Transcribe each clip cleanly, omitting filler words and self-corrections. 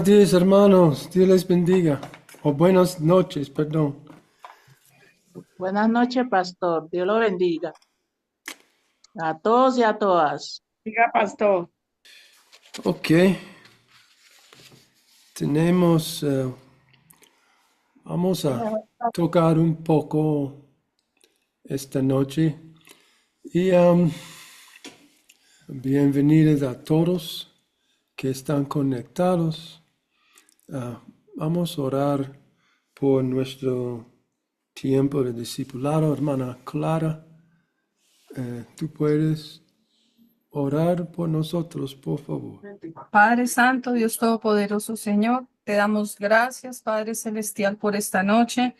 días, hermanos. Dios les bendiga. O buenas noches, perdón. Buenas noches, pastor. Dios lo bendiga. A todos y a todas. Diga, pastor. Ok. Tenemos, vamos a tocar un poco esta noche. Y bienvenidos a todos que están conectados. Ah, Vamos a orar por nuestro tiempo de discipulado, hermana Clara. Tú puedes orar por nosotros, por favor. Padre Santo, Dios Todopoderoso, Señor, te damos gracias, Padre Celestial, por esta noche.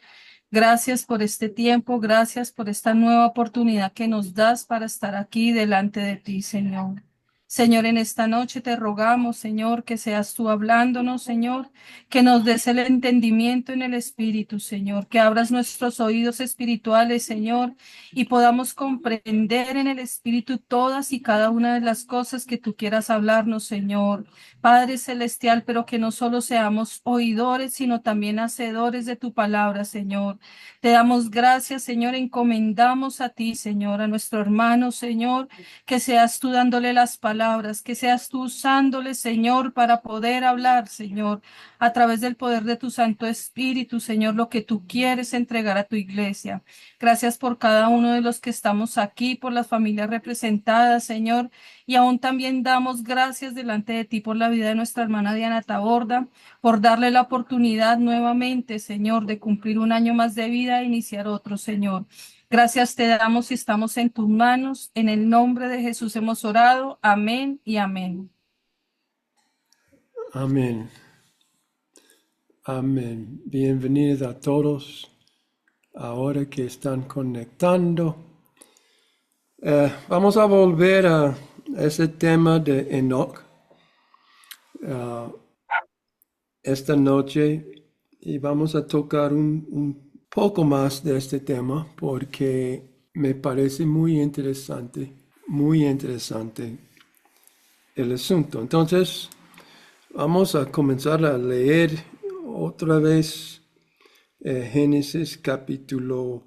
Gracias por este tiempo, gracias por esta nueva oportunidad que nos das para estar aquí delante de ti, Señor. Señor, en esta noche te rogamos, Señor, que seas tú hablándonos, Señor, que nos des el entendimiento en el Espíritu, Señor, que abras nuestros oídos espirituales, Señor, y podamos comprender en el Espíritu todas y cada una de las cosas que tú quieras hablarnos, Señor. Padre Celestial, pero que no solo seamos oidores, sino también hacedores de tu palabra, Señor. Te damos gracias, Señor, encomendamos a ti, Señor, a nuestro hermano, Señor, que seas tú dándole las palabras, que seas tú usándole, Señor, para poder hablar, Señor, a través del poder de tu Santo Espíritu, Señor, lo que tú quieres entregar a tu iglesia. Gracias por cada uno de los que estamos aquí, por las familias representadas, Señor, y aún también damos gracias delante de ti por la vida de nuestra hermana Diana Taborda, por darle la oportunidad nuevamente, Señor, de cumplir un año más de vida e iniciar otro, Señor. Gracias te damos y estamos en tus manos. En el nombre de Jesús hemos orado. Amén y amén. Amén. Amén. Bienvenidos a todos ahora que están conectando. Vamos a volver a ese tema de Enoch esta noche y vamos a tocar un poco más de este tema porque me parece muy interesante el asunto. Entonces, vamos a comenzar a leer otra vez Génesis capítulo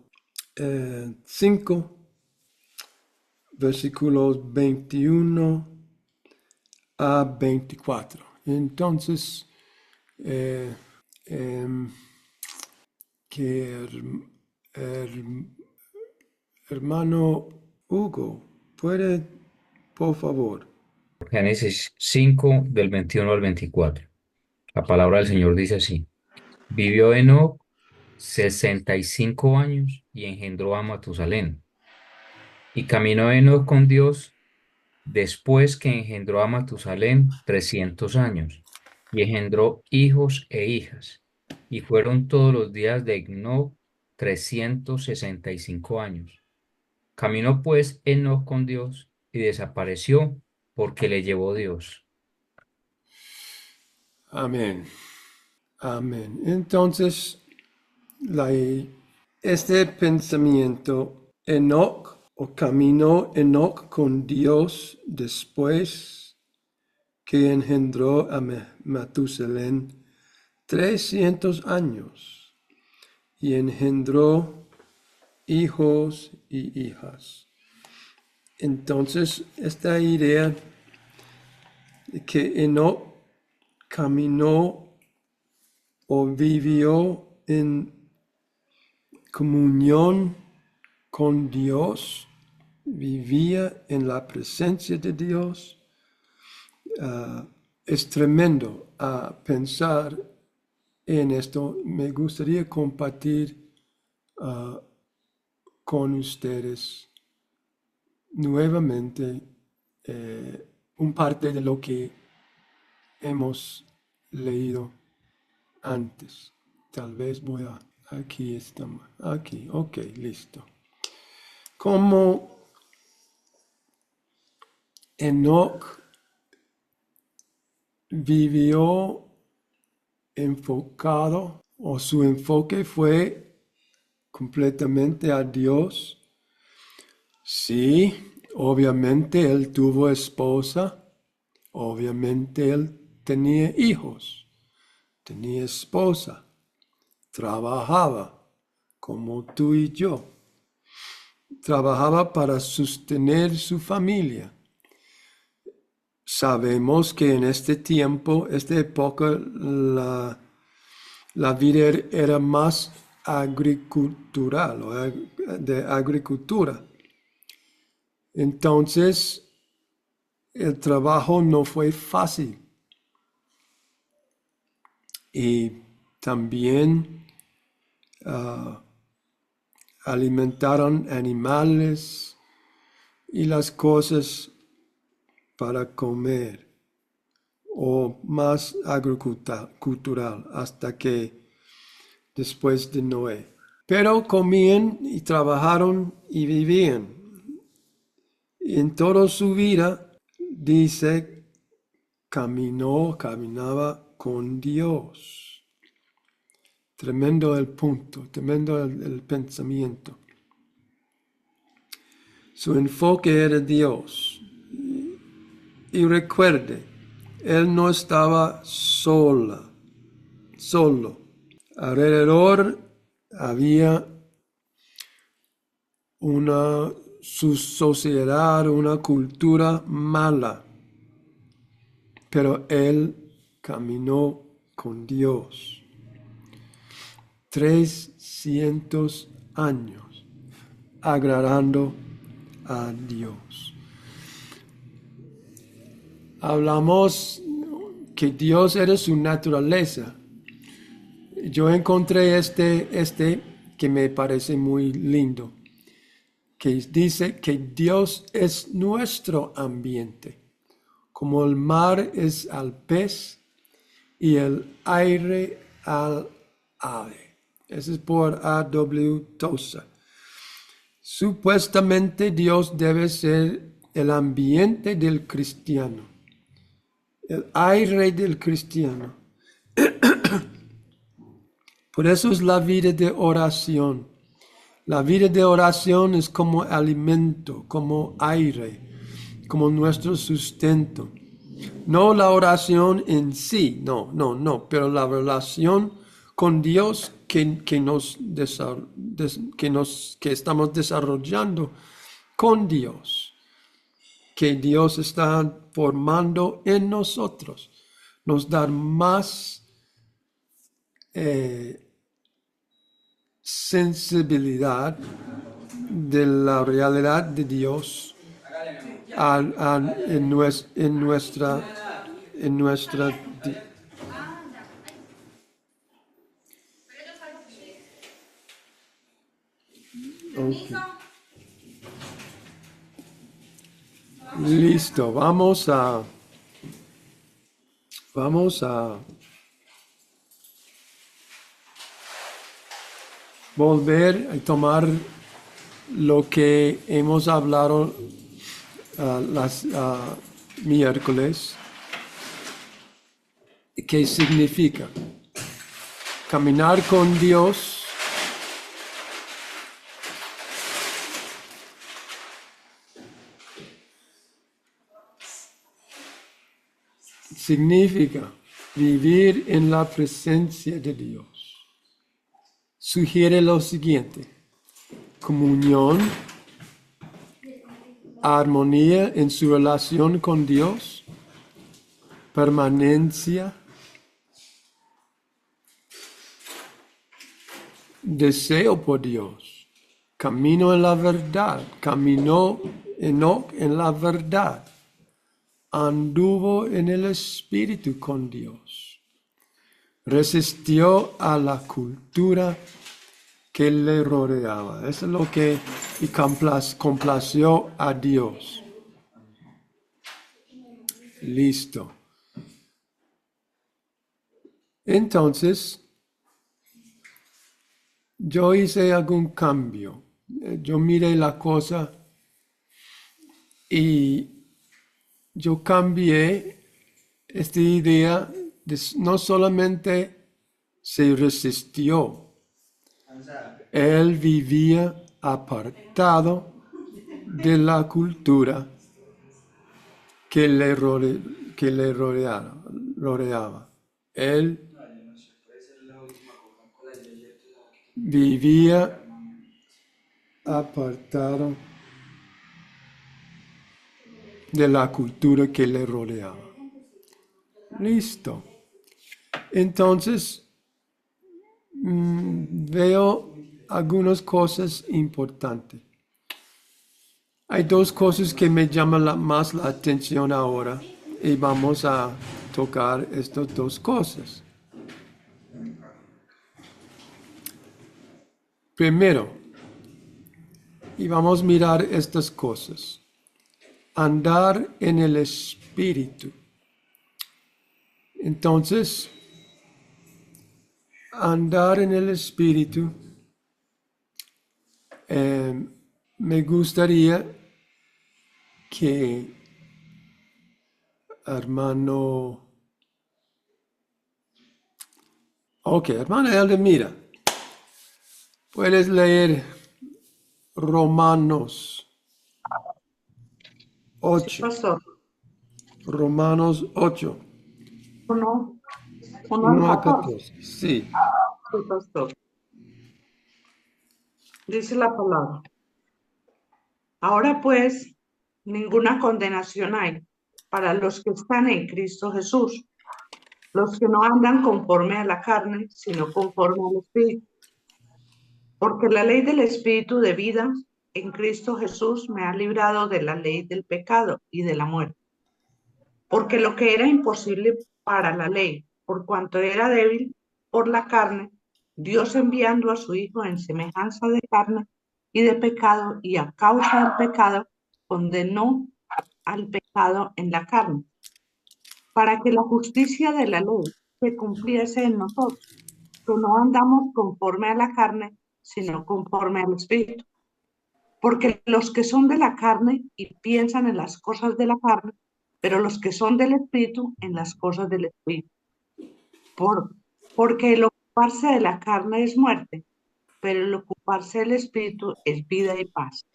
5, versículos 21 a 24. Entonces, eh, em, que hermano Hugo, puede, por favor. Génesis 5 del 21 al 24. La palabra del Señor dice así. Vivió Enoc 65 años y engendró a Matusalén. Y caminó Enoc con Dios después que engendró a Matusalén 300 años y engendró hijos e hijas. Y fueron todos los días de Enoc 365 años. Caminó pues Enoc con Dios y desapareció porque le llevó Dios. Amén. Amén. Entonces, la, este pensamiento, Enoch, o caminó Enoch con Dios después que engendró a Matusalén 300 años y engendró hijos y hijas. Entonces, esta idea de que Enoch caminó o vivió en comunión con Dios, vivía en la presencia de Dios, es tremendo a pensar en esto. Me gustaría compartir con ustedes nuevamente un parte de lo que hemos leído antes. Tal vez voy a... Aquí estamos. Aquí. Ok, listo. Como Enoch vivió enfocado o su enfoque fue completamente a Dios. Sí, obviamente él tuvo esposa, obviamente él tenía hijos, tenía esposa, trabajaba como tú y yo. Trabajaba para sostener su familia. Sabemos que en este tiempo, esta época, la vida era más agricultural o de agricultura. Entonces, el trabajo no fue fácil. Y también alimentaron animales y las cosas para comer, o más agricultural, hasta que después de Noé. Pero comían y trabajaron y vivían. Y en toda su vida, dice, caminaba con Dios. Tremendo el punto, tremendo el pensamiento. Su enfoque era Dios. Y recuerde, él no estaba solo. Alrededor había su sociedad, una cultura mala. Pero él caminó con Dios. 300 años agradando a Dios. Hablamos que Dios era su naturaleza. Yo encontré este que me parece muy lindo, que dice que Dios es nuestro ambiente, como el mar es al pez y el aire al ave. Eso es por A.W. Tozer. Supuestamente Dios debe ser el ambiente del cristiano, el aire del cristiano. Por eso es la vida de oración. La vida de oración es como alimento, como aire, como nuestro sustento. No la oración en sí, no, pero la relación con Dios que estamos desarrollando con Dios, que Dios está formando en nosotros, nos da más sensibilidad de la realidad de Dios en nuestra okay. Listo, vamos a volver a tomar lo que hemos hablado miércoles. ¿Qué significa? Caminar con Dios significa vivir en la presencia de Dios. Sugiere lo siguiente: comunión, armonía en su relación con Dios, permanencia, deseo por Dios, camino en la verdad, caminó Enoc en la verdad, anduvo en el Espíritu con Dios, resistió a la cultura que le rodeaba. Eso es lo que complació a Dios. Listo. Entonces, yo hice algún cambio. Yo miré la cosa y yo cambié esta idea de no solamente se resistió, él vivía apartado de la cultura que le rodeaba. Él vivía apartado de la cultura que le rodeaba. Listo. Entonces, veo algunas cosas importantes. Hay dos cosas que me llaman más la atención ahora y vamos a tocar estas dos cosas. Primero, y vamos a mirar estas cosas. Andar en el Espíritu. Entonces, andar en el Espíritu, me gustaría que hermano Eldemira, puedes leer Romanos Sí, 8. pastor. Romanos 8, Uno, uno al 1 a 14. 14. Sí. Sí, pastor. Dice la palabra. Ahora pues, ninguna condenación hay para los que están en Cristo Jesús, los que no andan conforme a la carne, sino conforme al Espíritu. Porque la ley del Espíritu de vida en Cristo Jesús me ha librado de la ley del pecado y de la muerte. Porque lo que era imposible para la ley, por cuanto era débil por la carne, Dios enviando a su Hijo en semejanza de carne y de pecado, y a causa del pecado, condenó al pecado en la carne, para que la justicia de la ley se cumpliese en nosotros, que no andamos conforme a la carne, sino conforme al Espíritu. Porque los que son de la carne y piensan en las cosas de la carne, pero los que son del Espíritu en las cosas del Espíritu. Porque el ocuparse de la carne es muerte, pero el ocuparse del Espíritu es vida y paz.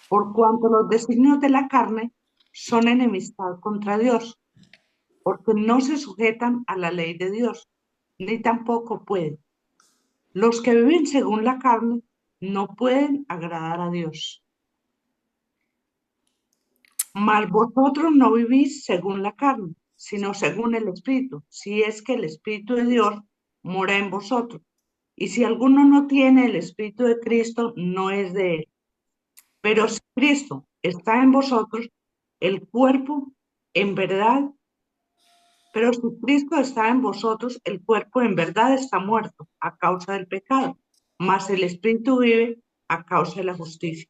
Por cuanto los designios de la carne son enemistad contra Dios, porque no se sujetan a la ley de Dios, ni tampoco pueden. Los que viven según la carne no pueden agradar a Dios. Mas vosotros no vivís según la carne, sino según el Espíritu, si es que el Espíritu de Dios mora en vosotros. Y si alguno no tiene el Espíritu de Cristo, no es de él. Pero si Cristo está en vosotros, el cuerpo en verdad, pero si Cristo está en vosotros, el cuerpo en verdad está muerto a causa del pecado, mas el Espíritu vive a causa de la justicia.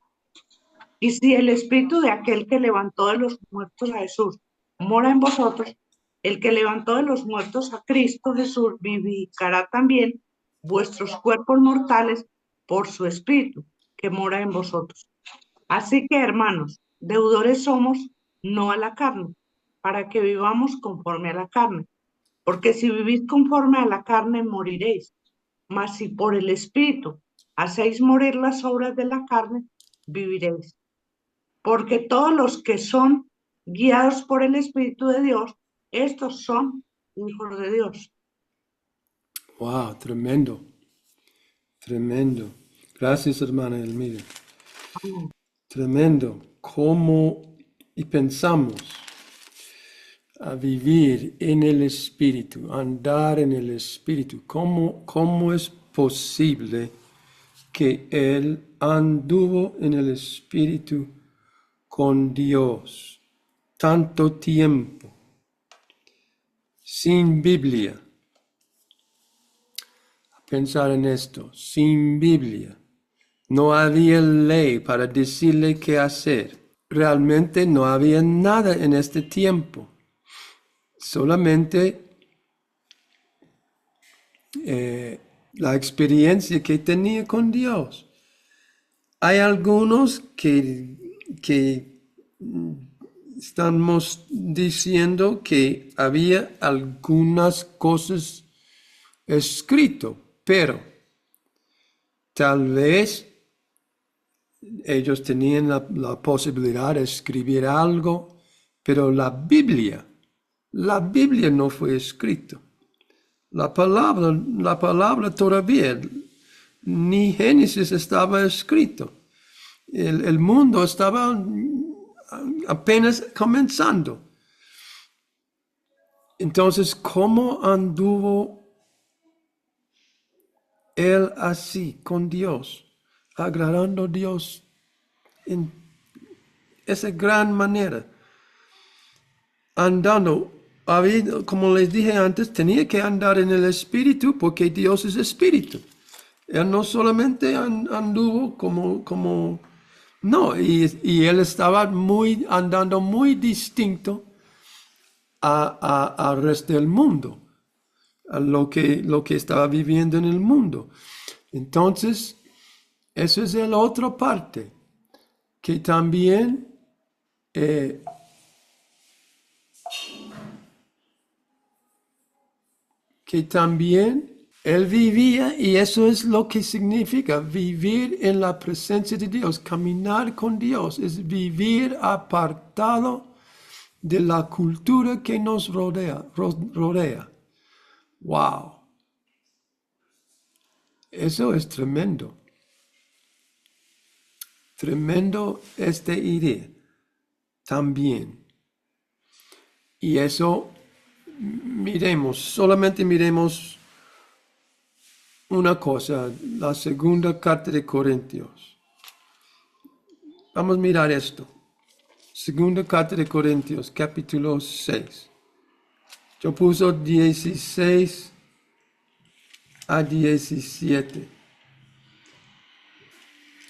Y si el Espíritu de aquel que levantó de los muertos a Jesús mora en vosotros, el que levantó de los muertos a Cristo Jesús vivificará también vuestros cuerpos mortales por su Espíritu que mora en vosotros. Así que, hermanos, deudores somos, no a la carne, para que vivamos conforme a la carne. Porque si vivís conforme a la carne, moriréis. Mas si por el Espíritu hacéis morir las obras de la carne, viviréis. Porque todos los que son guiados por el Espíritu de Dios, estos son hijos de Dios. Wow, tremendo. Tremendo. Gracias, hermana Elmira. Tremendo. ¿Cómo y pensamos a vivir en el Espíritu, andar en el Espíritu? ¿Cómo es posible que Él anduvo en el Espíritu con Dios tanto tiempo, sin Biblia? Pensar en esto, sin Biblia. No había ley para decirle qué hacer. Realmente no había nada en este tiempo. Solamente la experiencia que tenía con Dios. Hay algunos que estamos diciendo que había algunas cosas escritas, pero tal vez ellos tenían la posibilidad de escribir algo, pero la Biblia no fue escrita. La palabra todavía, ni Génesis estaba escrito. El mundo estaba apenas comenzando. Entonces, ¿cómo anduvo él así con Dios, agradando a Dios en esa gran manera? Andando, como les dije antes, tenía que andar en el Espíritu porque Dios es Espíritu. Él no solamente anduvo no, y él estaba andando muy distinto al resto del mundo, a lo que estaba viviendo en el mundo. Entonces, eso es la otra parte, que también él vivía, y eso es lo que significa vivir en la presencia de Dios. Caminar con Dios es vivir apartado de la cultura que nos rodea. Wow. Eso es tremendo. Tremendo esta idea también. Y eso solamente miremos una cosa, la segunda carta de Corintios. Vamos a mirar esto. Segunda carta de Corintios, capítulo 6. Yo puse 16 a 17.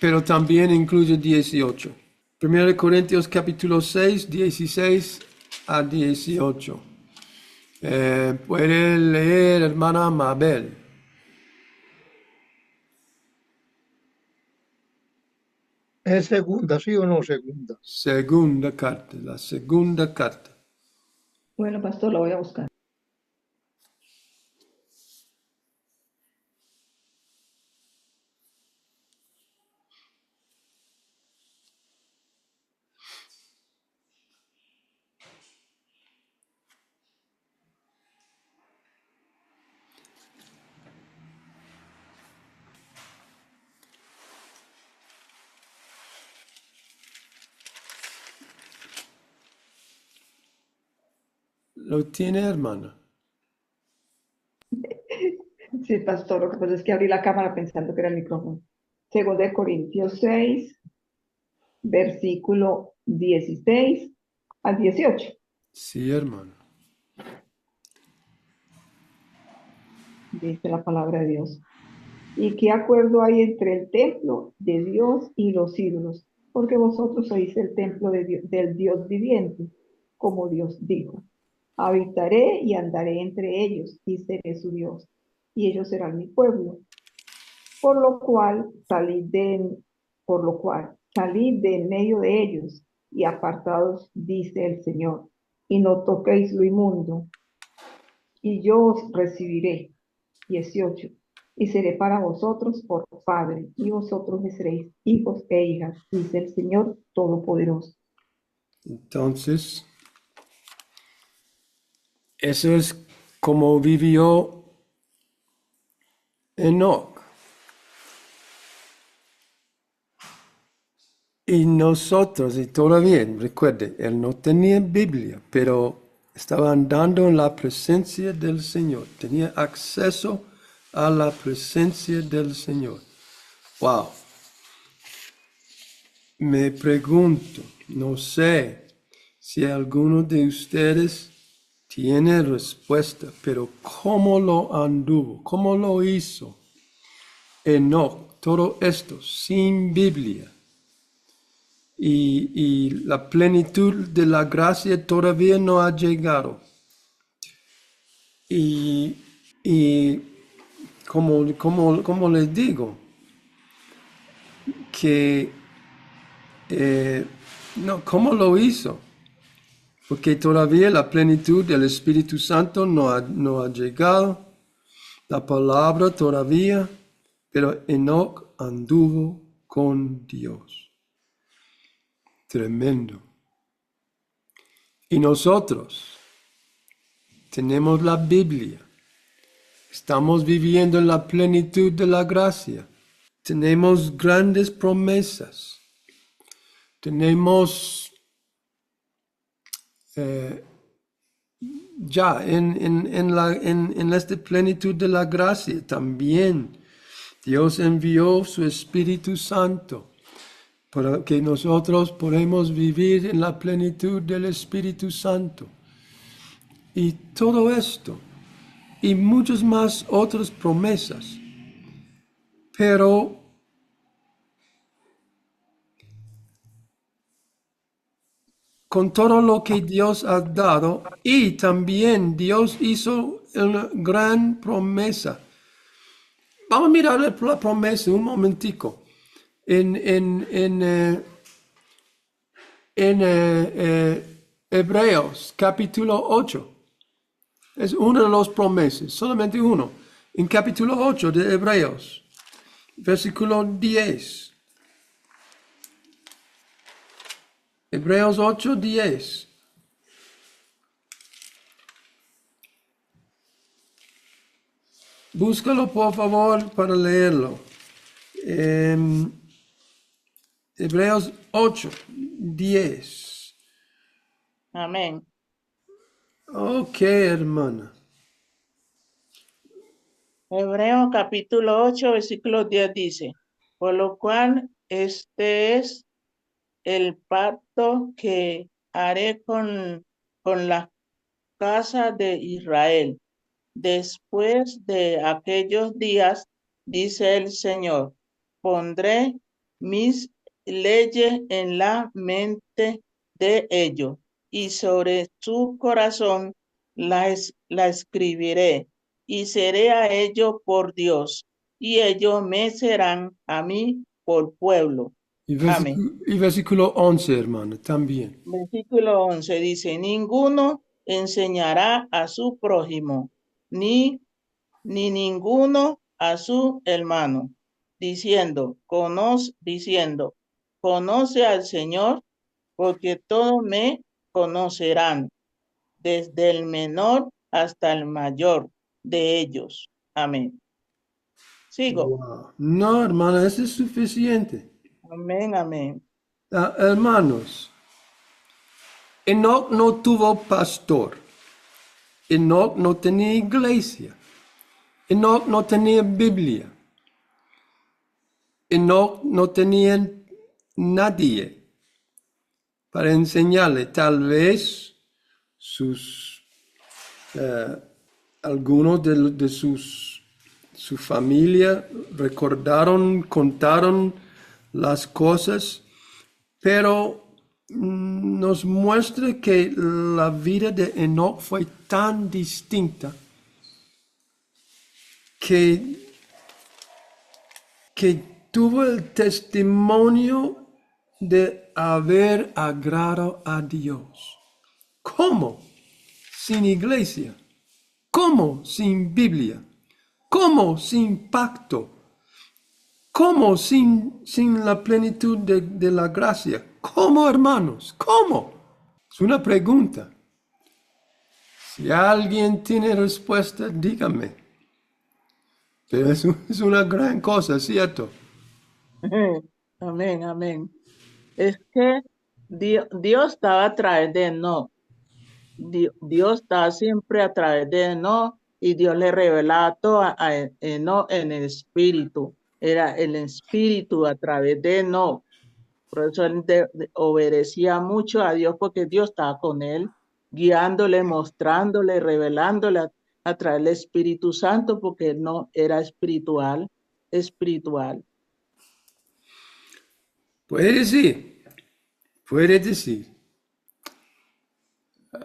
Pero también incluye 18. Primera de Corintios, capítulo 6, 16 a 18. Puede leer, hermana Mabel. ¿Es segunda, sí o no segunda? Segunda carta, la segunda carta. Bueno, pastor, lo voy a buscar. ¿Lo tiene, hermana? Sí, pastor, lo que pasa es que abrí la cámara pensando que era el micrófono. Segundo de Corintios 6, versículo 16 al 18. Sí, hermano. Dice la palabra de Dios. ¿Y qué acuerdo hay entre el templo de Dios y los ídolos? Porque vosotros sois el templo del Dios viviente, como Dios dijo. Habitaré y andaré entre ellos, y seré su Dios, y ellos serán mi pueblo. Por lo cual salid de en medio de ellos, y apartados, dice el Señor, y no toquéis lo inmundo, y yo os recibiré. 18. Y seré para vosotros por Padre, y vosotros me seréis hijos e hijas, dice el Señor Todopoderoso. Entonces, eso es como vivió Enoch. Y nosotros, y todavía, recuerde, él no tenía Biblia, pero estaba andando en la presencia del Señor. Tenía acceso a la presencia del Señor. Wow. Me pregunto, no sé si alguno de ustedes tiene respuesta, pero ¿cómo lo anduvo? ¿Cómo lo hizo Enoch? Todo esto sin Biblia. Y la plenitud de la gracia todavía no ha llegado. Y como les digo, que no, ¿cómo lo hizo? Porque todavía la plenitud del Espíritu Santo no ha llegado, la palabra todavía, pero Enoch anduvo con Dios. Tremendo. Y nosotros tenemos la Biblia. Estamos viviendo en la plenitud de la gracia. tenemos grandes promesas. Tenemos ya en esta plenitud de la gracia también. Dios envió su Espíritu Santo para que nosotros podamos vivir en la plenitud del Espíritu Santo. Y todo esto, y muchas más otras promesas. Pero con todo lo que Dios ha dado, y también Dios hizo una gran promesa. Vamos a mirar la promesa un momentico. En Hebreos capítulo 8. Es una de las promesas, solamente uno. En capítulo 8 de Hebreos, versículo 10. Hebreos 8, 10. Búscalo por favor para leerlo. Hebreos 8, 10. Amén. Ok, hermana. Hebreos capítulo 8, versículo 10 dice, por lo cual este es el pacto que haré con la casa de Israel. Después de aquellos días, dice el Señor, pondré mis leyes en la mente de ellos y sobre su corazón la escribiré y seré a ellos por Dios y ellos me serán a mí por pueblo. Amén. Y versículo 11, hermana, también. Versículo 11 dice, ninguno enseñará a su prójimo, ni ninguno a su hermano, diciendo, conoce al Señor, porque todos me conocerán, desde el menor hasta el mayor de ellos. Amén. Sigo. Wow. No, hermana, eso es suficiente. Amén, amén. Hermanos, Enoc no tuvo pastor. Enoc no tenía iglesia. Enoc no tenía Biblia. Enoc no tenía nadie para enseñarle. Tal vez algunos de su familia recordaron, contaron las cosas, pero nos muestra que la vida de Enoc fue tan distinta que tuvo el testimonio de haber agradado a Dios. ¿Cómo? Sin iglesia. ¿Cómo? Sin Biblia. ¿Cómo? Sin pacto. ¿Cómo? Sin la plenitud de la gracia. ¿Cómo, hermanos? ¿Cómo? Es una pregunta. Si alguien tiene respuesta, dígame. Pero es una gran cosa, ¿cierto? Amén, amén. Es que Dios estaba a través de Enoc. Dios está siempre a través de Enoc y Dios le revelaba todo a Enoc en el espíritu. Era el espíritu a través de Enoc. Por eso él obedecía mucho a Dios porque Dios estaba con él, guiándole, mostrándole, revelándole a través del Espíritu Santo porque él no era espiritual. Puede decir. Puede decir.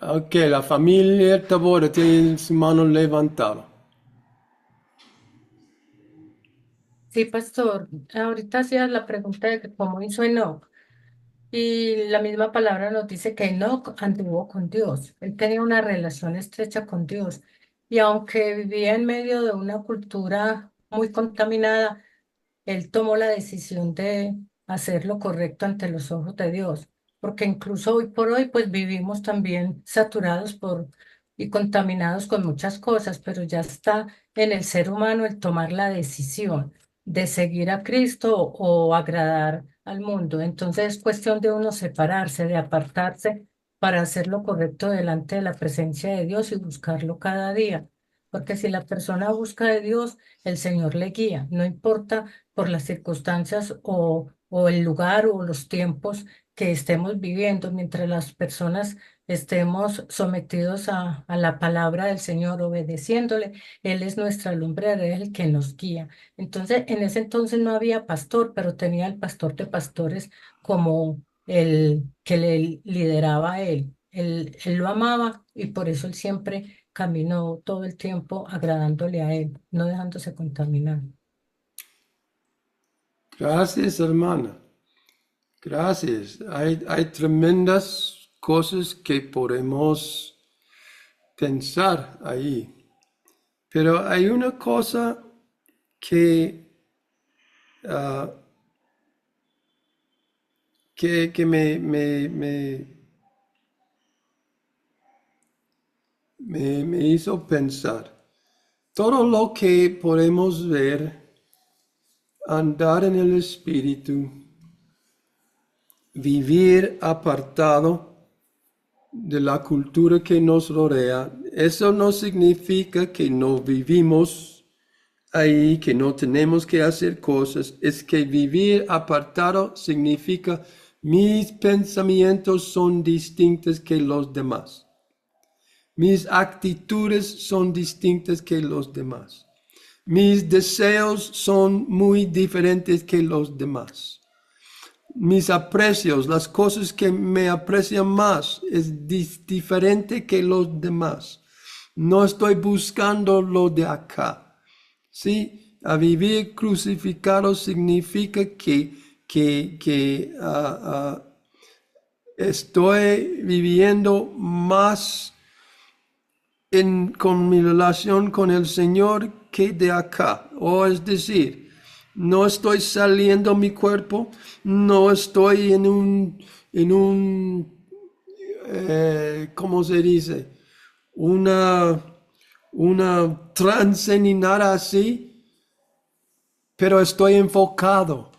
Ok, la familia Tabora tiene su mano levantada. Sí, pastor. Ahorita hacías la pregunta de que cómo hizo Enoch. Y la misma palabra nos dice que Enoch anduvo con Dios. Él tenía una relación estrecha con Dios. Y aunque vivía en medio de una cultura muy contaminada, él tomó la decisión de hacer lo correcto ante los ojos de Dios. Porque incluso hoy por hoy, pues vivimos también saturados y contaminados con muchas cosas, pero ya está en el ser humano el tomar la decisión. de seguir a Cristo o agradar al mundo. Entonces es cuestión de uno separarse, de apartarse para hacer lo correcto delante de la presencia de Dios y buscarlo cada día. Porque si la persona busca de Dios, el Señor le guía, no importa por las circunstancias o el lugar o los tiempos que estemos viviendo, mientras las personas estemos sometidos a la palabra del Señor, obedeciéndole, Él es nuestra lumbrera, Él es el que nos guía. Entonces, en ese entonces no había pastor, pero tenía el pastor de pastores como el que le lideraba a él. Él lo amaba y por eso él siempre caminó todo el tiempo agradándole a él, no dejándose contaminar. Gracias, hermana. Gracias. Hay tremendas cosas que podemos pensar ahí. Pero hay una cosa que, ah, que me hizo pensar. Todo lo que podemos ver, andar en el Espíritu, vivir apartado de la cultura que nos rodea, eso no significa que no vivimos ahí, que no tenemos que hacer cosas. Es que vivir apartado significa mis pensamientos son distintos que los demás. Mis actitudes son distintas que los demás. Mis deseos son muy diferentes que los demás. Mis aprecios, las cosas que me aprecian más, es diferente que los demás. No estoy buscando lo de acá. ¿Sí? A vivir crucificado significa que estoy viviendo más con mi relación con el Señor que de acá. O es decir, no estoy saliendo mi cuerpo, no estoy en un ¿cómo se dice? Una trance ni nada así, pero estoy enfocado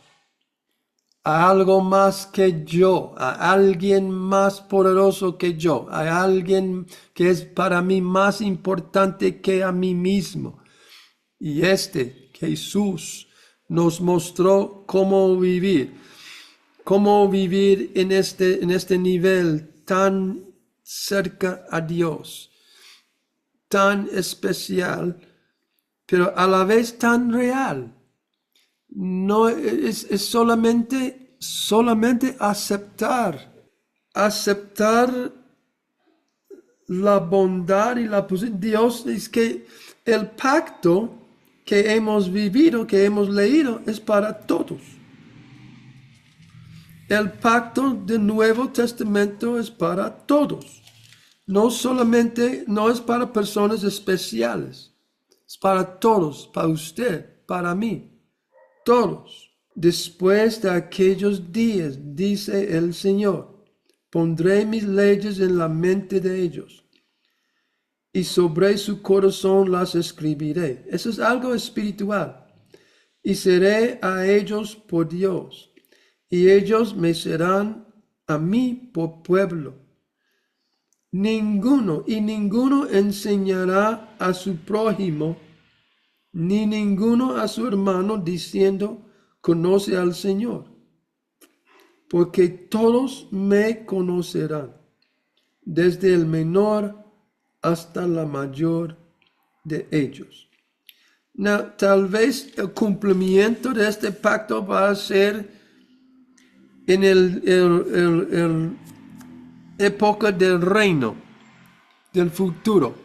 a algo más que yo, a alguien más poderoso que yo, a alguien que es para mí más importante que a mí mismo. Y Jesús nos mostró cómo vivir en este nivel tan cerca a Dios, tan especial, pero a la vez tan real. No es solamente aceptar la bondad y la posibilidad. Dios es que el pacto que hemos vivido, que hemos leído, es para todos. El pacto del Nuevo Testamento es para todos. No es para personas especiales. Es para todos, para usted, para mí. Todos. Después de aquellos días, dice el Señor, pondré mis leyes en la mente de ellos y sobre su corazón las escribiré. Eso es algo espiritual. Y seré a ellos por Dios, y ellos me serán a mí por pueblo. Ninguno enseñará a su prójimo, ni ninguno a su hermano diciendo, conoce al Señor, porque todos me conocerán, desde el menor hasta la mayor de ellos. Tal vez el cumplimiento de este pacto va a ser en el época del reino, del futuro.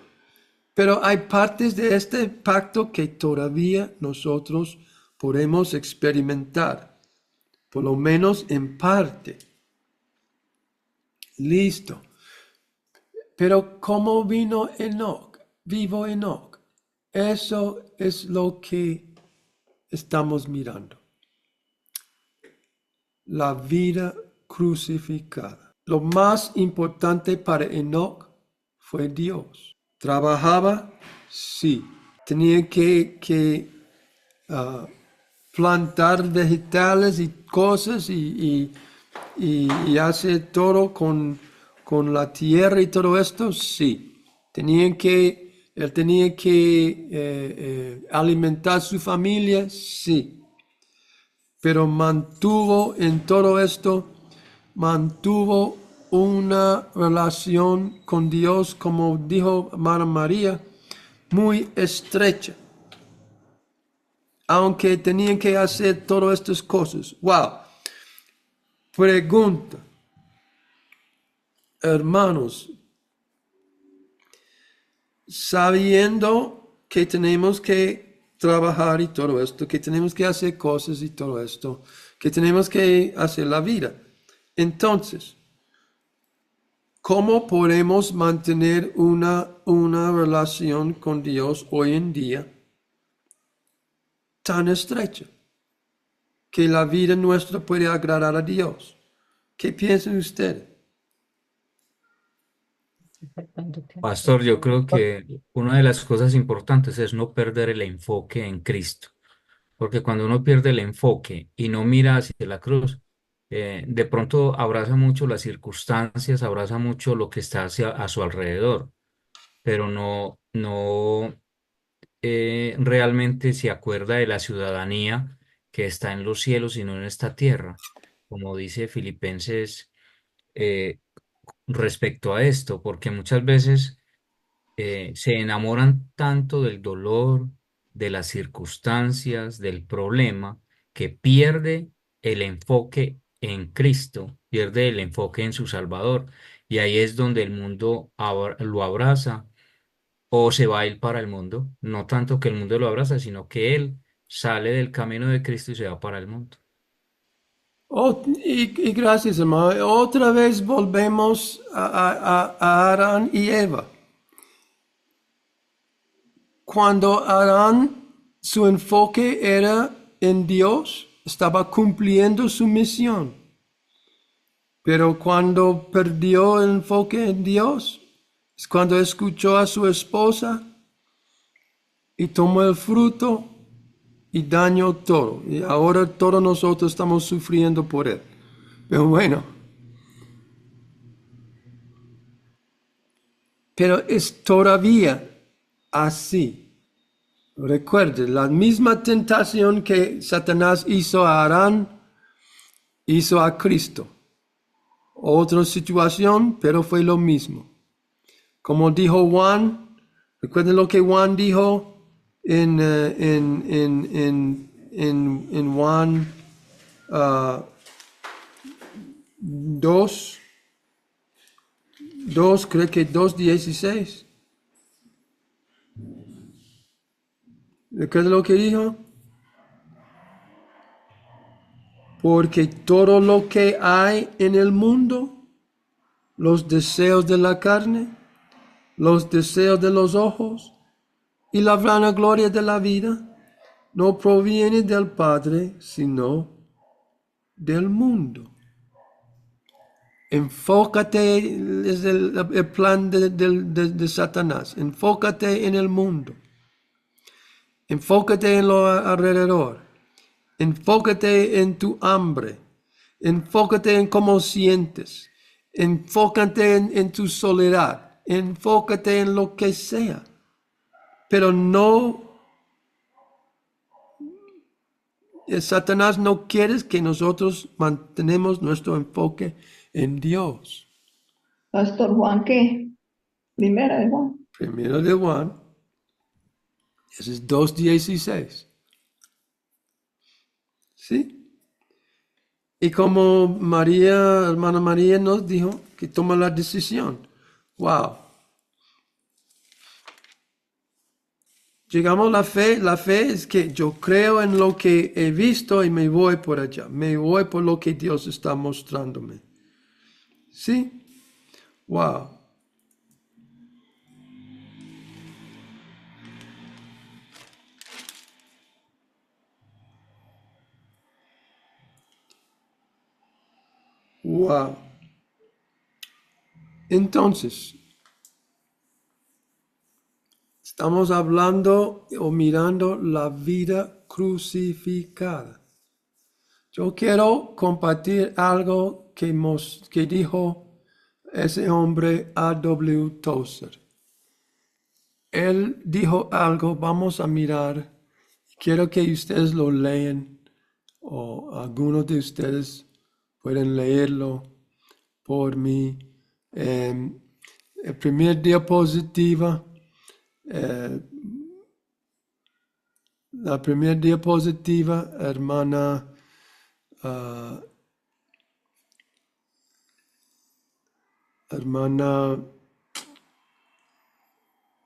Pero hay partes de este pacto que todavía nosotros podemos experimentar, por lo menos en parte. Listo. Pero ¿cómo vino Enoc? Vivo Enoc. Eso es lo que estamos mirando. La vida crucificada. Lo más importante para Enoc fue Dios. ¿Trabajaba? Sí. Tenía que plantar vegetales y cosas y hace todo con la tierra y todo esto, sí. Él tenía que alimentar su familia, sí. Pero mantuvo en todo esto, mantuvo una relación con Dios, como dijo Hermana María, muy estrecha. Aunque tenían que hacer todas estas cosas. Wow. Pregunta, hermanos, sabiendo que tenemos que trabajar y todo esto, que tenemos que hacer cosas y todo esto, que tenemos que hacer la vida. Entonces, ¿cómo podemos mantener una relación con Dios hoy en día tan estrecha? Que la vida nuestra puede agradar a Dios. ¿Qué piensan ustedes? Pastor, yo creo que una de las cosas importantes es no perder el enfoque en Cristo, porque cuando uno pierde el enfoque y no mira hacia la cruz, de pronto abraza mucho las circunstancias, abraza mucho lo que está a su alrededor, pero no realmente se acuerda de la ciudadanía que está en los cielos y no en esta tierra, como dice Filipenses eh, respecto a esto, porque muchas veces se enamoran tanto del dolor, de las circunstancias, del problema, que pierde el enfoque en Cristo, pierde el enfoque en su Salvador, y ahí es donde el mundo lo abraza o se va a ir para el mundo, no tanto que el mundo lo abraza, sino que él sale del camino de Cristo y se va para el mundo. Y gracias, hermano. Otra vez volvemos a Adán y Eva. Cuando Adán, su enfoque era en Dios, estaba cumpliendo su misión. Pero cuando perdió el enfoque en Dios, es cuando escuchó a su esposa y tomó el fruto y dañó todo. Y ahora todos nosotros estamos sufriendo por él. Pero bueno, pero es todavía así. Recuerde, la misma tentación que Satanás hizo a Adán, hizo a Cristo. Otra situación, pero fue lo mismo. Como dijo Juan, recuerden lo que Juan dijo en Juan 2, creo que 2:16. ¿Recuerden lo que dijo? Porque todo lo que hay en el mundo, los deseos de la carne, los deseos de los ojos y la vanagloria de la vida, no proviene del Padre, sino del mundo. Enfócate, es el plan de Satanás, enfócate en el mundo, enfócate en lo alrededor, enfócate en tu hambre, enfócate en cómo sientes, enfócate en tu soledad, enfócate en lo que sea, pero no, Satanás no quiere que nosotros mantenemos nuestro enfoque en Dios. Pastor Juan, ¿qué? Primera de Juan. Primero de Juan, ese es 2:16. ¿Sí? Y como María, hermana María nos dijo, que toma la decisión. Wow. Llegamos a la fe es que yo creo en lo que he visto y me voy por allá, me voy por lo que Dios está mostrándome. ¿Sí? Wow. Wow. Entonces, Estamos hablando o mirando la vida crucificada. Yo quiero compartir algo que dijo ese hombre A.W. Tozer. Él dijo algo, vamos a mirar. Quiero que ustedes lo lean o algunos de ustedes pueden leerlo por mí. El primer diapositiva, eh, la primera diapositiva, hermana, ah, hermana,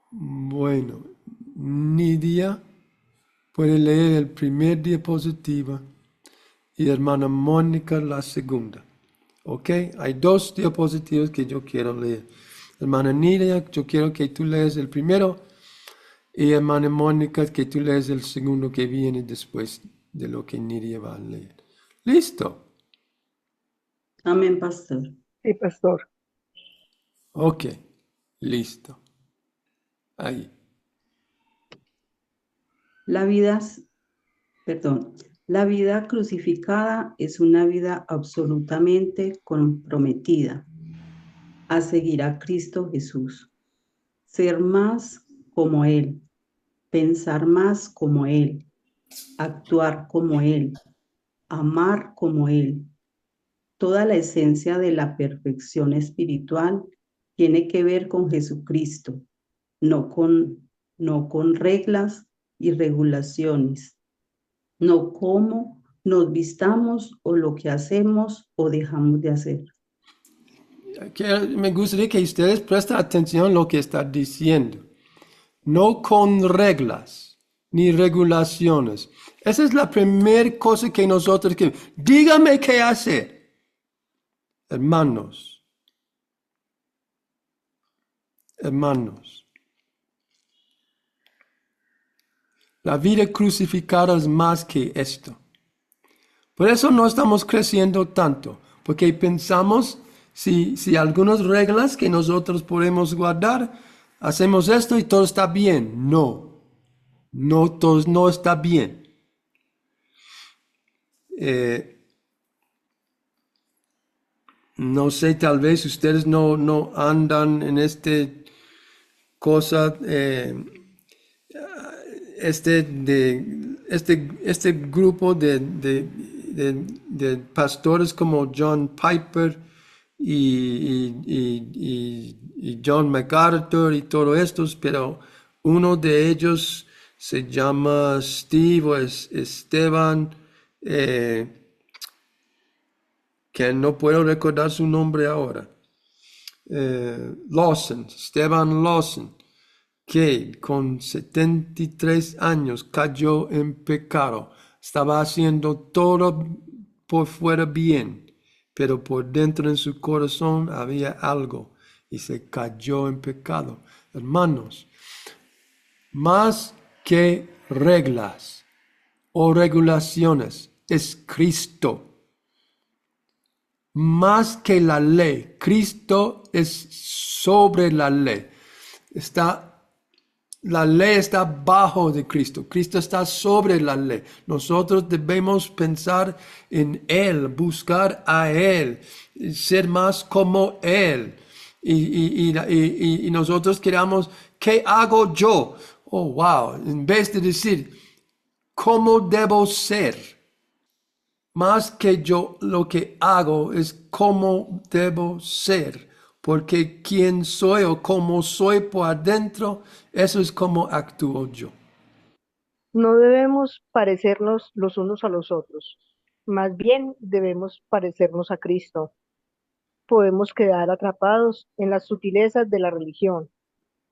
bueno, Nidia, puede leer el primer diapositiva y hermana Mónica la segunda. ¿Ok? Hay dos diapositivas que yo quiero leer. Hermana Nidia, yo quiero que tú leas el primero y hermana Mónica, que tú leas el segundo que viene después de lo que Nidia va a leer. ¿Listo? Amén, pastor. Sí, pastor. Ok, listo. Ahí. La vida, perdón, la vida crucificada es una vida absolutamente comprometida a seguir a Cristo Jesús, ser más como Él, pensar más como Él, actuar como Él, amar como Él. Toda la esencia de la perfección espiritual tiene que ver con Jesucristo, no con reglas y regulaciones, no cómo nos vistamos o lo que hacemos o dejamos de hacer. Me gustaría que ustedes presten atención a lo que está diciendo. No con reglas ni regulaciones. Esa es la primera cosa que nosotros queremos. Dígame qué hacer. Hermanos, hermanos. La vida crucificada es más que esto. Por eso no estamos creciendo tanto, porque pensamos si algunas reglas que nosotros podemos guardar, hacemos esto y todo está bien. No, todo no está bien. No sé, tal vez ustedes no andan en este cosa, este grupo de pastores como John Piper y John MacArthur y todos estos, pero uno de ellos se llama Steve o Esteban, que no puedo recordar su nombre ahora. Lawson, Esteban Lawson, que con 73 años cayó en pecado. Estaba haciendo todo por fuera bien, pero por dentro en su corazón había algo y se cayó en pecado. Hermanos, más que reglas o regulaciones, es Cristo. Más que la ley, Cristo es sobre la ley. La ley está bajo de Cristo. Cristo está sobre la ley. Nosotros debemos pensar en Él, buscar a Él, ser más como Él. Y nosotros queramos, ¿qué hago yo? Oh, wow. En vez de decir, ¿cómo debo ser? Más que yo lo que hago es cómo debo ser, porque quién soy o cómo soy por adentro, eso es como actúo yo. No debemos parecernos los unos a los otros, más bien debemos parecernos a Cristo. Podemos quedar atrapados en las sutilezas de la religión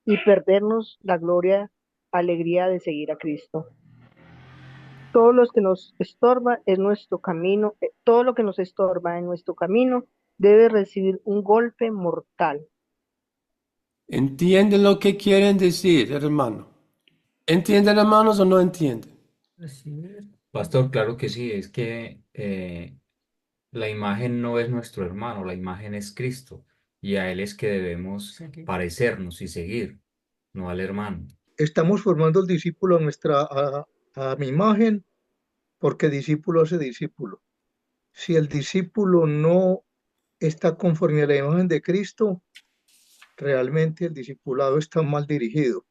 y perdernos la alegría de seguir a Cristo. Todo lo que nos estorba en nuestro camino, todo lo que nos estorba en nuestro camino debe recibir un golpe mortal. ¿Entienden lo que quieren decir, hermano? ¿Entienden, hermanos, o no entienden? Pastor, claro que sí, es que la imagen no es nuestro hermano, la imagen es Cristo y a Él es que debemos parecernos y seguir, no al hermano. estamos formando el discípulo a mi imagen, porque discípulo hace discípulo. Si el discípulo no está conforme a la imagen de Cristo, realmente el discipulado está mal dirigido.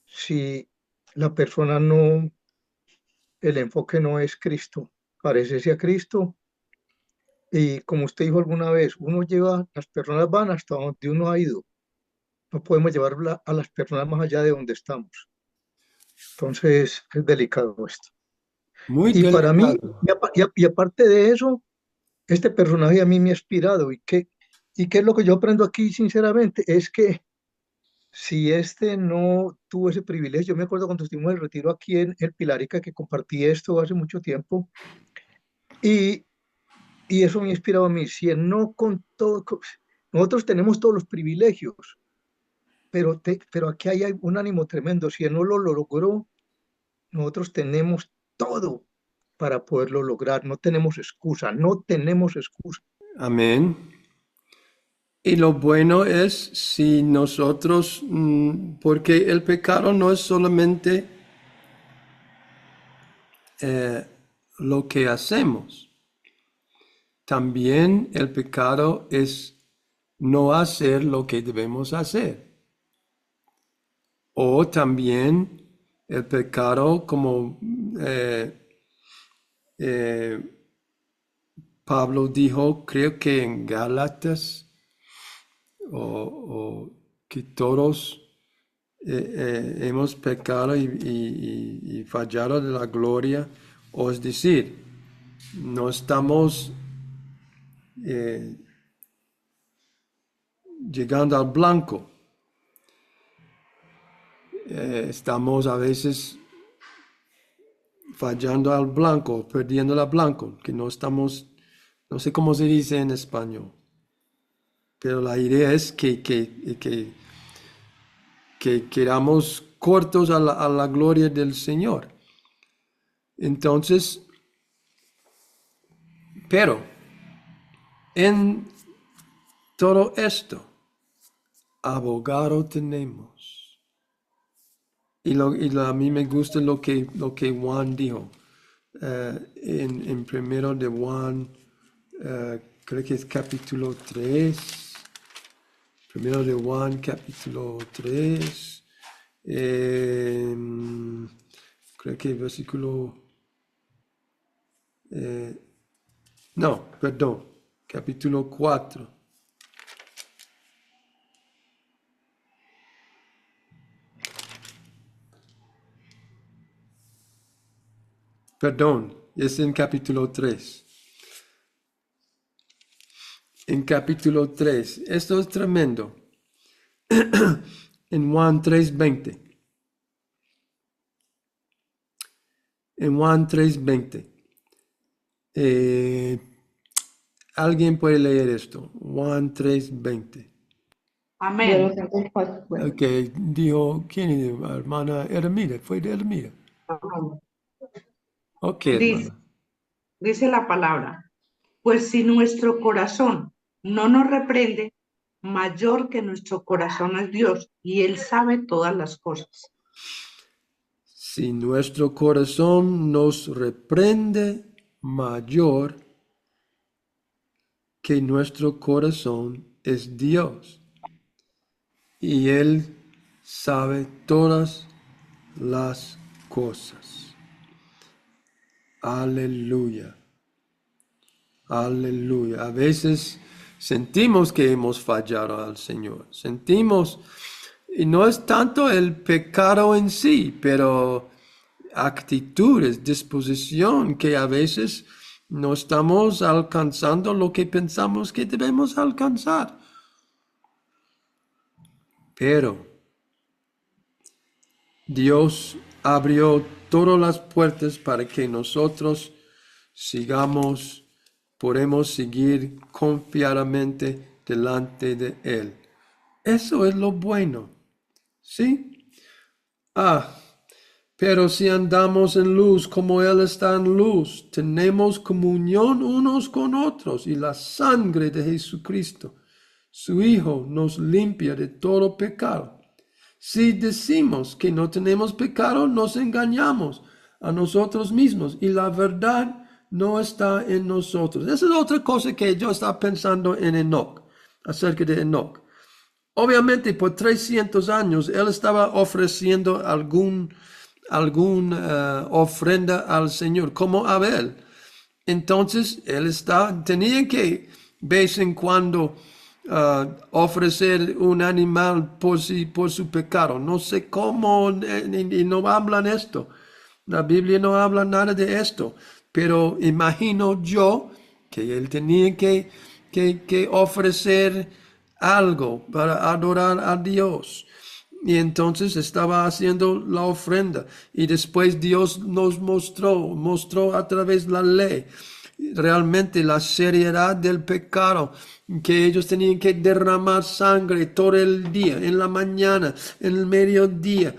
Si la persona no, el enfoque no es Cristo, parecerse a Cristo, y como usted dijo alguna vez, las personas van hasta donde uno ha ido. No podemos llevar a las personas más allá de donde estamos. Entonces es delicado esto. Muy Y para mí, delicado. y aparte de eso, este personaje a mí me ha inspirado. ¿Y qué es lo que yo aprendo aquí, sinceramente? Es que si este no tuvo ese privilegio, yo me acuerdo cuando estuvimos en el retiro aquí en el Pilarica, que compartí esto hace mucho tiempo, y, y eso me ha inspirado a mí. Si él no con todo, nosotros tenemos todos los privilegios, pero aquí hay un ánimo tremendo. Si él no lo logró, nosotros tenemos todo para poderlo lograr. No tenemos excusa, no tenemos excusa. Amén. Y lo bueno es si nosotros, porque el pecado no es solamente lo que hacemos, también el pecado es no hacer lo que debemos hacer. O también el pecado, como Pablo dijo, creo que en Gálatas, o que todos hemos pecado y fallado de la gloria, o es decir, no estamos llegando al blanco. Estamos a veces fallando al blanco, perdiendo al blanco, que no estamos, no sé cómo se dice en español, pero la idea es que quedamos cortos a la gloria del Señor. Entonces, pero en todo esto, abogado tenemos. A mí me gusta lo que Juan dijo en primero de Juan, creo que es capítulo 3. Primero de Juan, capítulo 3. Creo que versículo... no, perdón, capítulo 4. Perdón, es en capítulo 3. En capítulo 3. Esto es tremendo. En Juan 3:20. En Juan 3:20. ¿Alguien puede leer esto? Juan 3:20. Amén. Ok, dijo, ¿quién es? Hermana Ermida, fue de Ermida. Ok, Dice, hermana. dice la palabra, pues si nuestro corazón no nos reprende, mayor que nuestro corazón es Dios, y Él sabe todas las cosas. Si nuestro corazón nos reprende, mayor que nuestro corazón es Dios. Y Él sabe todas las cosas. Aleluya. Aleluya. A veces sentimos que hemos fallado al Señor. Sentimos, y no es tanto el pecado en sí, pero actitudes, disposición, que a veces no estamos alcanzando lo que pensamos que debemos alcanzar. Pero Dios abrió todas las puertas para que nosotros podemos seguir confiadamente delante de Él. Eso es lo bueno, ¿sí? Pero si andamos en luz como Él está en luz, tenemos comunión unos con otros, y la sangre de Jesucristo, su Hijo, nos limpia de todo pecado. Si decimos que no tenemos pecado, nos engañamos a nosotros mismos y la verdad no está en nosotros. Esa es otra cosa que yo estaba pensando en Enoc, acerca de Enoc. Obviamente por 300 años él estaba ofreciendo alguna ofrenda al Señor, como Abel. Entonces él tenía que de vez en cuando ofrecer un animal por su pecado. No sé cómo, y no hablan esto. La Biblia no habla nada de esto, pero imagino yo que él tenía que ofrecer algo para adorar a Dios. Y entonces estaba haciendo la ofrenda. Y después Dios nos mostró a través de la ley realmente la seriedad del pecado, que ellos tenían que derramar sangre todo el día, en la mañana, en el mediodía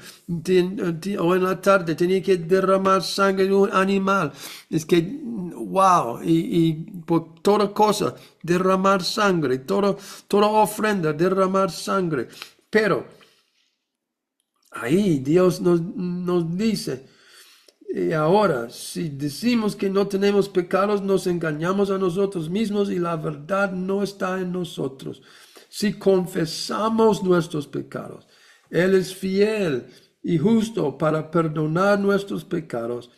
o en la tarde, tenían que derramar sangre de un animal. Es que, wow, y por toda cosa, derramar sangre, toda ofrenda, derramar sangre. Pero ahí Dios nos dice, y ahora, si decimos que no tenemos pecados, nos engañamos a nosotros mismos y la verdad no está en nosotros. Si confesamos nuestros pecados, Él es fiel y justo para perdonar nuestros pecados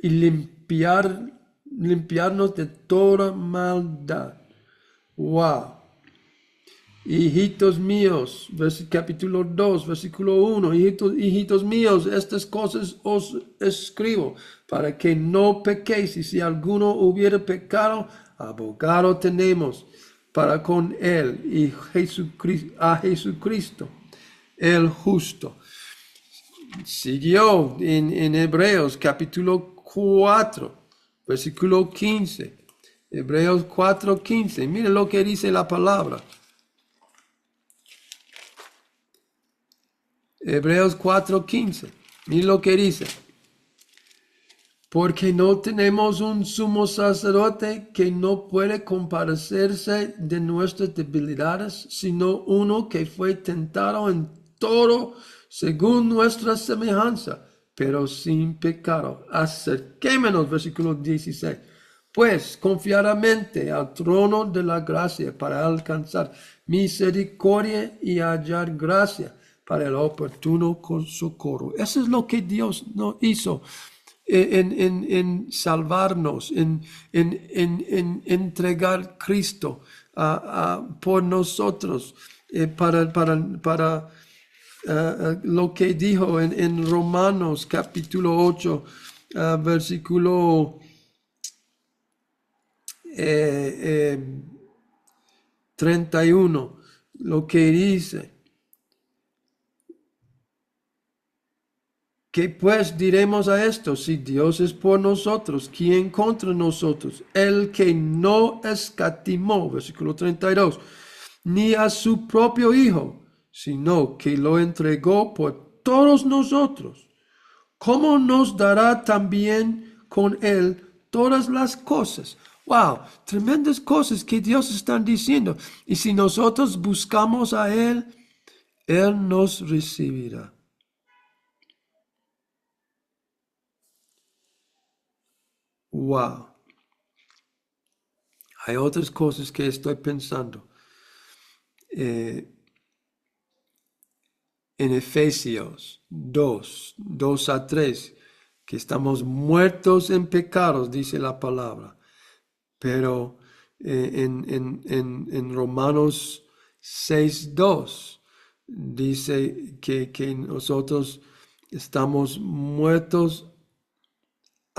y limpiarnos de toda maldad. Wow. Hijitos míos, capítulo 2, versículo 1, hijitos míos, estas cosas os escribo para que no pequéis, y si alguno hubiere pecado, abogado tenemos para con él, y a Jesucristo, el justo. Siguió en Hebreos capítulo 4, versículo 15, Hebreos 4, 15, miren lo que dice la palabra. Hebreos 4:15. Miren lo que dice. Porque no tenemos un sumo sacerdote que no puede compadecerse de nuestras debilidades, sino uno que fue tentado en todo según nuestra semejanza, pero sin pecado. Acerquémonos, versículo 16. Pues confiadamente al trono de la gracia para alcanzar misericordia y hallar gracia para el oportuno socorro. Eso es lo que Dios nos hizo en salvarnos, en entregar Cristo por nosotros, para lo que dijo en Romanos capítulo 8, versículo 31, lo que dice. ¿Qué pues diremos a esto? Si Dios es por nosotros, ¿quién contra nosotros? El que no escatimó, versículo 32, ni a su propio Hijo, sino que lo entregó por todos nosotros. ¿Cómo nos dará también con él todas las cosas? Wow, tremendas cosas que Dios está diciendo. Y si nosotros buscamos a Él, Él nos recibirá. Wow. Hay otras cosas que estoy pensando. En Efesios 2:3, que estamos muertos en pecados, dice la palabra. Pero en Romanos 6:2 dice que nosotros estamos muertos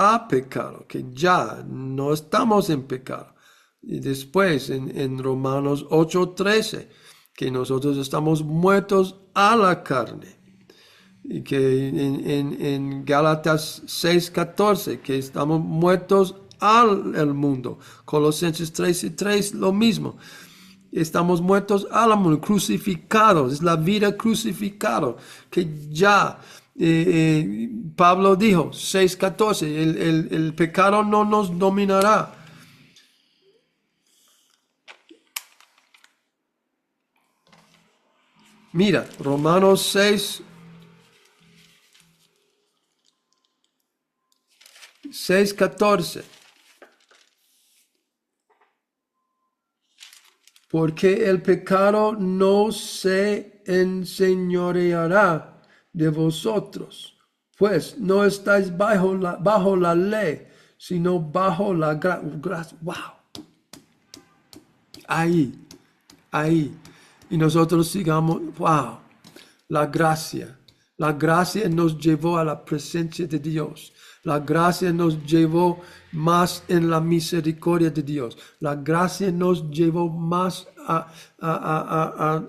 a pecado, que ya no estamos en pecado. Y después en Romanos 8:13, que nosotros estamos muertos a la carne. Y que en Gálatas 6:14, que estamos muertos al mundo. Colosenses 3:3, lo mismo. Estamos muertos al mundo, crucificados. Es la vida crucificada, que ya... Pablo dijo, 6:14, el pecado no nos dominará. Mira, Romanos 6, 6:14. Porque el pecado no se enseñoreará de vosotros, pues no estáis bajo la ley, sino bajo la gracia. Wow. Ahí. Y nosotros sigamos, wow, la gracia. La gracia nos llevó a la presencia de Dios. La gracia nos llevó más en la misericordia de Dios. La gracia nos llevó más a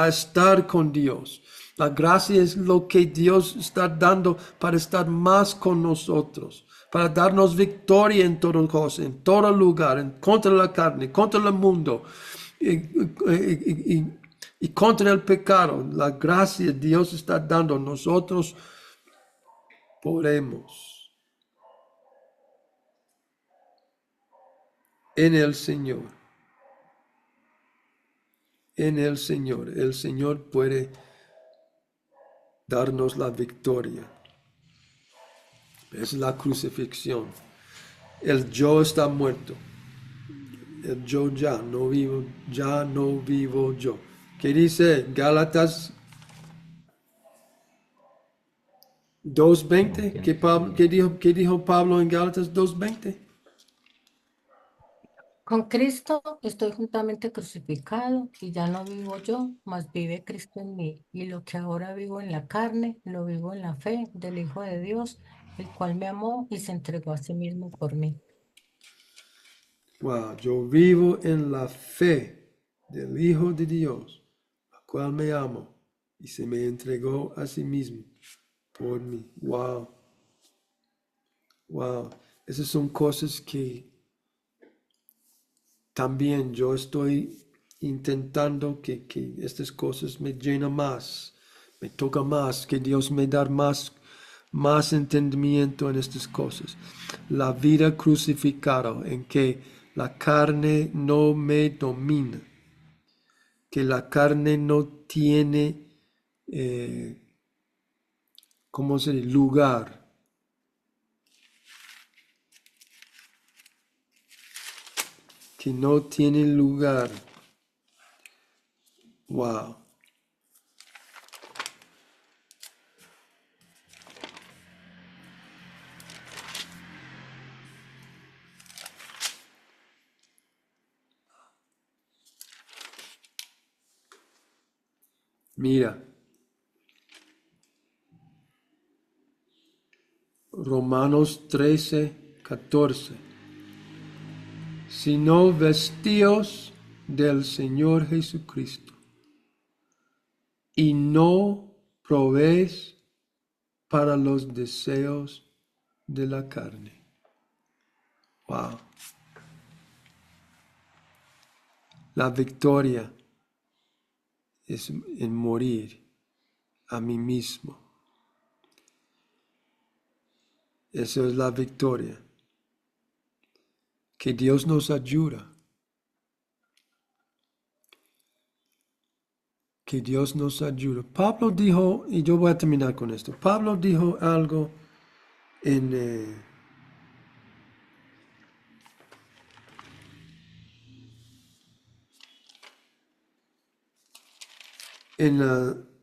estar con Dios. La gracia es lo que Dios está dando para estar más con nosotros, para darnos victoria en todo cosa, en todo lugar, contra la carne, contra el mundo y contra el pecado. La gracia Dios está dando, nosotros podemos en el Señor. En el Señor puede darnos la victoria. Es la crucifixión. El yo está muerto. El yo ya no vivo yo. ¿Qué dice Gálatas 2:20? ¿Qué dijo Pablo en Gálatas 2:20? Con Cristo estoy juntamente crucificado y ya no vivo yo, mas vive Cristo en mí. Y lo que ahora vivo en la carne, lo vivo en la fe del Hijo de Dios, el cual me amó y se entregó a sí mismo por mí. Wow, yo vivo en la fe del Hijo de Dios, el cual me amó y se me entregó a sí mismo por mí. Wow. Esas son cosas que también yo estoy intentando que estas cosas me llenen más, me toca más, que Dios me da más entendimiento en estas cosas. La vida crucificada en que la carne no me domina, que la carne no tiene, ¿cómo se dice? Lugar. Que no tiene lugar. Wow. Mira. Romanos 13:14. Sino vestíos del Señor Jesucristo y no provéis para los deseos de la carne. Wow. La victoria es en morir a mí mismo. Esa es la victoria. Que Dios nos ayuda. Que Dios nos ayude. Pablo dijo, y yo voy a terminar con esto. Pablo dijo algo en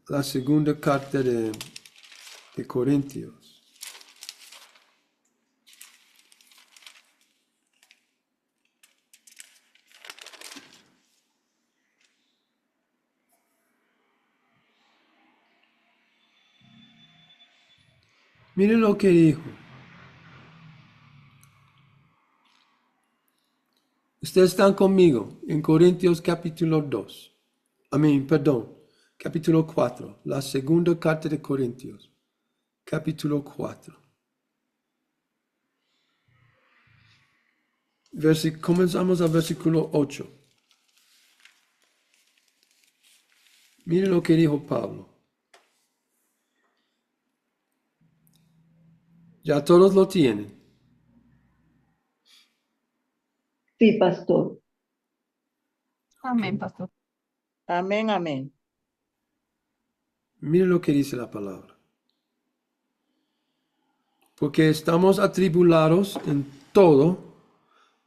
la segunda carta de Corintios. Miren lo que dijo. Ustedes están conmigo en Corintios capítulo 2. Capítulo 4. La segunda carta de Corintios. Capítulo 4. Comenzamos al versículo 8. Miren lo que dijo Pablo. Ya todos lo tienen. Sí, pastor. Amén, pastor. Amén, amén. Miren lo que dice la palabra. porque estamos atribulados en todo,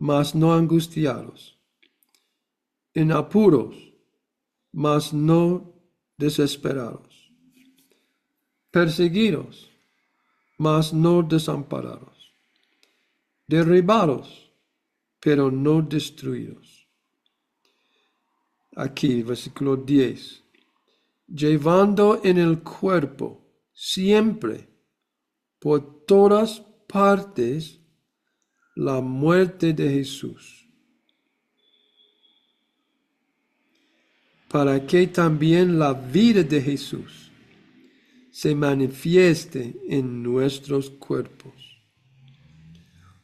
mas no angustiados, en apuros, mas no desesperados, perseguidos, mas no desamparados, derribados, pero no destruidos. Aquí, versículo 10. Llevando en el cuerpo siempre, por todas partes, la muerte de Jesús, para que también la vida de Jesús se manifieste en nuestros cuerpos.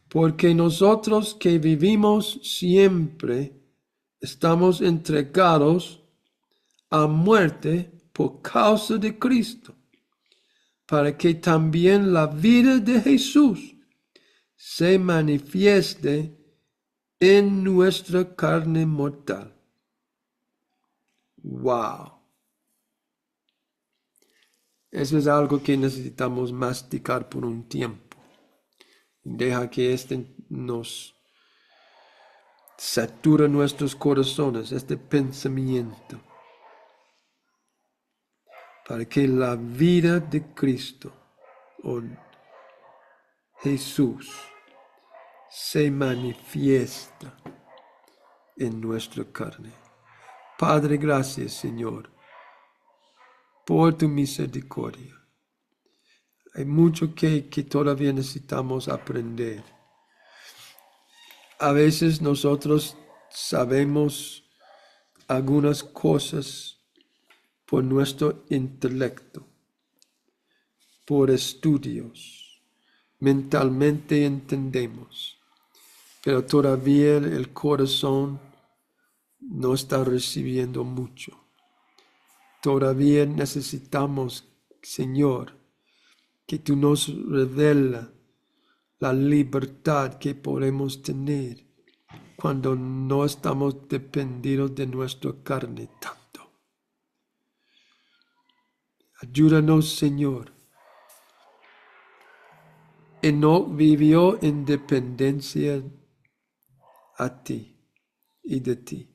Porque nosotros que vivimos siempre estamos entregados a muerte por causa de Cristo, para que también la vida de Jesús se manifieste en nuestra carne mortal. Wow. Eso es algo que necesitamos masticar por un tiempo. Deja que nos satura nuestros corazones, este pensamiento, para que la vida de Cristo, o Jesús, se manifiesta en nuestra carne. Padre, gracias, Señor, por tu misericordia. Hay mucho que todavía necesitamos aprender. A veces nosotros sabemos algunas cosas por nuestro intelecto, por estudios, mentalmente entendemos, pero todavía el corazón no está recibiendo mucho. Todavía necesitamos, Señor, que tú nos revela la libertad que podemos tener cuando no estamos dependidos de nuestra carne tanto. Ayúdanos, Señor. Enoc vivió en dependencia a ti y de ti.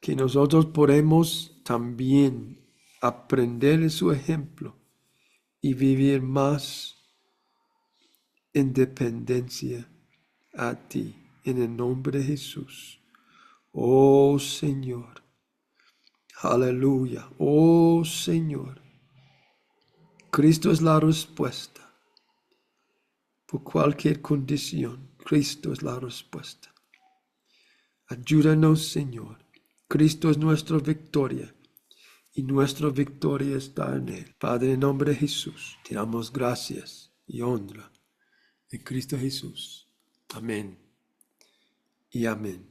Que nosotros podemos también aprender de su ejemplo y vivir más en dependencia a ti, en el nombre de Jesús. Oh Señor, aleluya, oh Señor, Cristo es la respuesta. Por cualquier condición, Cristo es la respuesta. Ayúdanos, Señor. Cristo es nuestra victoria y nuestra victoria está en Él. Padre, en nombre de Jesús, te damos gracias y honra en Cristo Jesús. Amén y amén.